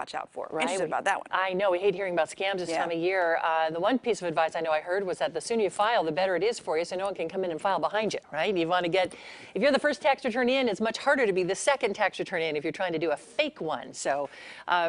watch out for. Right. Interested about that one. I know. We hate hearing about scams this time of year. The one piece of advice I know I heard was that the sooner you file, the better it is for you, so no one can come in and file behind you, right? You want to get, if you're the first tax return in, it's much harder to be the second tax return in if you're trying to do a fake one. So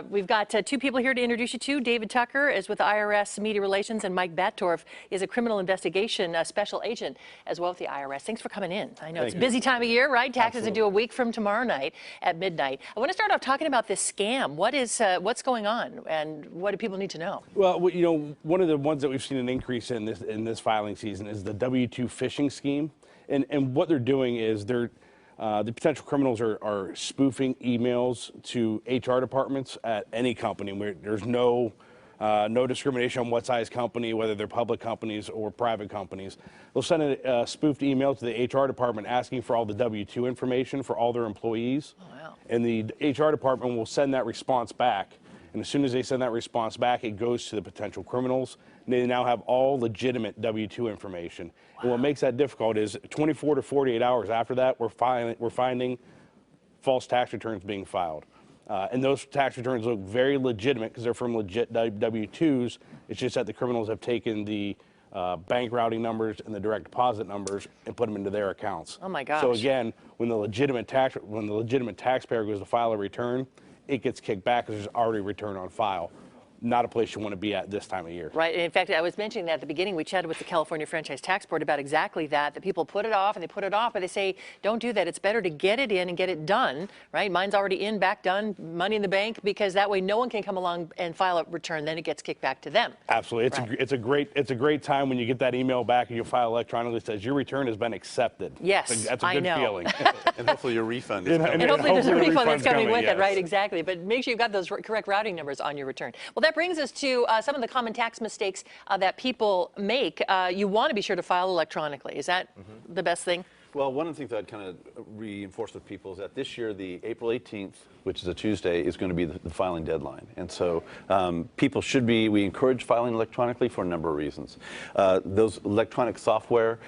we've got two people here to introduce you to. David Tucker is with IRS Media Relations, and Mike Battorf is a criminal investigation special agent as well with the IRS. Thanks for coming in. I know it's a busy time of year, right? Taxes are due a week from tomorrow night at midnight. I want to start off talking about this scam. What's going on, and what do people need to know? Well, you know, one of the ones that we've seen an increase in this filing season is the W-2 phishing scheme, and what they're doing is the potential criminals are spoofing emails to HR departments at any company where there's no discrimination on what size company, whether they're public companies or private companies. They'll send a spoofed email to the HR department asking for all the W-2 information for all their employees. Oh, wow. And the HR department will send that response back. And as soon as they send that response back, it goes to the potential criminals. And they now have all legitimate W-2 information. Wow. And what makes that difficult is 24 to 48 hours after that, we're finding false tax returns being filed. And those tax returns look very legitimate because they're from legit W-2s. It's just that the criminals have taken the bank routing numbers and the direct deposit numbers and put them into their accounts. Oh my gosh. So again, when the legitimate taxpayer goes to file a return, it gets kicked back because there's already a return on file. Not a place you want to be at this time of year. Right. And in fact, I was mentioning that at the beginning. We chatted with the California Franchise Tax Board about exactly that. That people put it off and they put it off, but they say, don't do that. It's better to get it in and get it done, right? Mine's already in, back done, money in the bank, because that way no one can come along and file a return. Then it gets kicked back to them. Absolutely. It's a great time when you get that email back and you file electronically that says your return has been accepted. Yes, that's a good feeling. And hopefully your refund is coming. And hopefully there's a refund that's coming with yes. it, right? Exactly. But make sure you've got those correct routing numbers on your return. Well, that brings us to some of the common tax mistakes that people make. You want to be sure to file electronically. Is that the best thing? Well, one of the things I'd kind of reinforce with people is that this year, the April 18th, which is a Tuesday, is going to be the filing deadline. And so people we encourage filing electronically for a number of reasons. Those electronic software,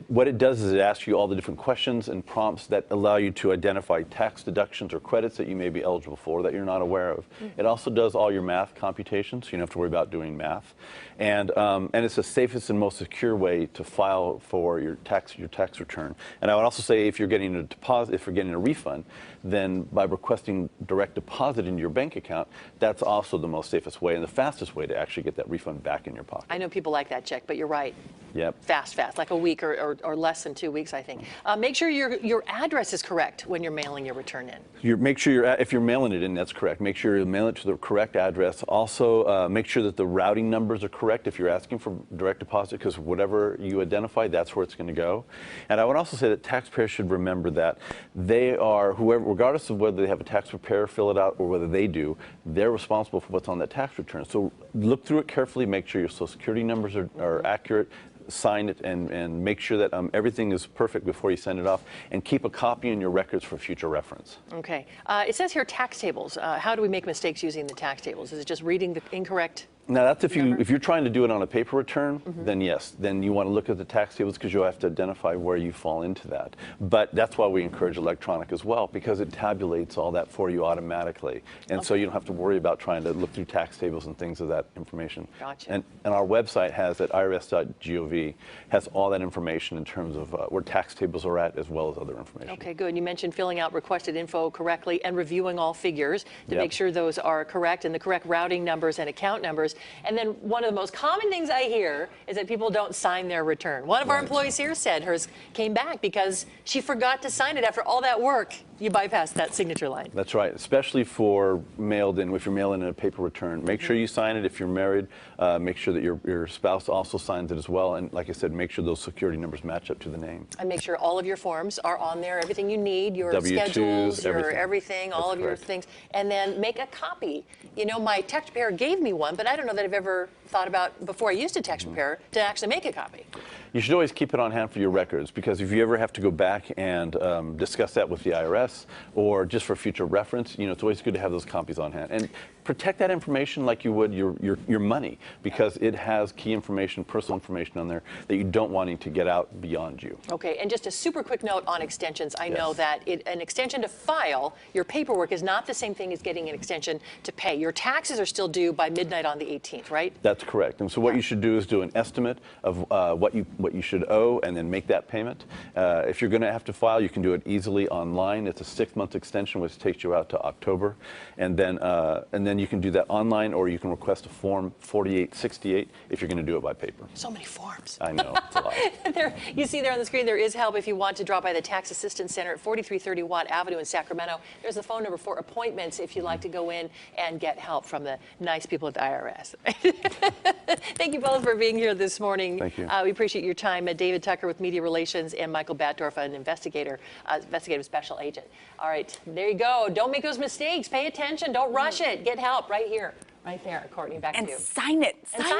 what it does is it asks you all the different questions and prompts that allow you to identify tax deductions or credits that you may be eligible for that you're not aware of. It also does all your math computations, so you don't have to worry about doing math. And it's the safest and most secure way to file for your tax return. And I would also say if you're getting a deposit, if you're getting a refund, then by requesting direct deposit into your bank account, that's also the most safest way and the fastest way to actually get that refund back in your pocket. I know people like that check, but you're right. Yep. Fast, like a week or less than 2 weeks, I think. Make sure your address is correct when you're mailing your return in. Make sure if you're mailing it in, that's correct. Make sure you mail it to the correct address. Also, make sure that the routing numbers are correct if you're asking for direct deposit, because whatever you identify, that's where it's going to go. And I would also say that taxpayers should remember that they are, regardless of whether they have a tax preparer fill it out or whether they do, they're responsible for what's on that tax return. So look through it carefully, make sure your Social Security numbers are accurate, sign it, and make sure that everything is perfect before you send it off, and keep a copy in your records for future reference. Okay. It says here tax tables. How do we make mistakes using the tax tables? Is it just reading the incorrect? Now that's if you're trying to do it on a paper return, then yes, then you want to look at the tax tables because you'll have to identify where you fall into that. But that's why we encourage electronic as well, because it tabulates all that for you automatically, and so you don't have to worry about trying to look through tax tables and things of that information. Gotcha. And our website has at irs.gov has all that information in terms of where tax tables are at, as well as other information. Okay, good. You mentioned filling out requested info correctly and reviewing all figures to make sure those are correct and the correct routing numbers and account numbers. And then one of the most common things I hear is that people don't sign their return. One of our employees here said hers came back because she forgot to sign it after all that work. You bypassed that signature line. That's right, especially for mailed in. If you're mailing in a paper return, make sure you sign it. If you're married, make sure that your spouse also signs it as well. And like I said, make sure those security numbers match up to the name. And make sure all of your forms are on there, everything you need, your W-2s, schedules, your everything. everything, all That's of your correct. things. And then make a copy. You know, my tax preparer gave me one, but I don't know that I've ever thought about, before I used a tax preparer, to actually make a copy. You should always keep it on hand for your records, because if you ever have to go back and discuss that with the IRS or just for future reference, it's always good to have those copies on hand. And protect that information like you would your money, because it has key information, personal information on there that you don't want to get out beyond you. Okay, and just a super quick note on extensions. I know Yes. that an extension to file your paperwork is not the same thing as getting an extension to pay. Your taxes are still due by midnight on the 18th, right? That's correct. And so what you should do is do an estimate of what you should owe, and then make that payment. If you're going to have to file, you can do it easily online. It's a 6-month extension, which takes you out to October, and then you can do that online, or you can request a form 4868 if you're going to do it by paper. So many forms. I know, it's a lot. You see there on the screen, there is help if you want to drop by the Tax Assistance Center at 4330 Watt Avenue in Sacramento. There's a phone number for appointments if you'd like to go in and get help from the nice people at the IRS. Thank you both for being here this morning. Thank you. We appreciate your time. David Tucker with Media Relations, and Michael Batdorf, an investigative special agent. All right, there you go. Don't make those mistakes. Pay attention. Don't rush it. Get help right here, right there. Courtney, back to you. And sign it. And Sign it.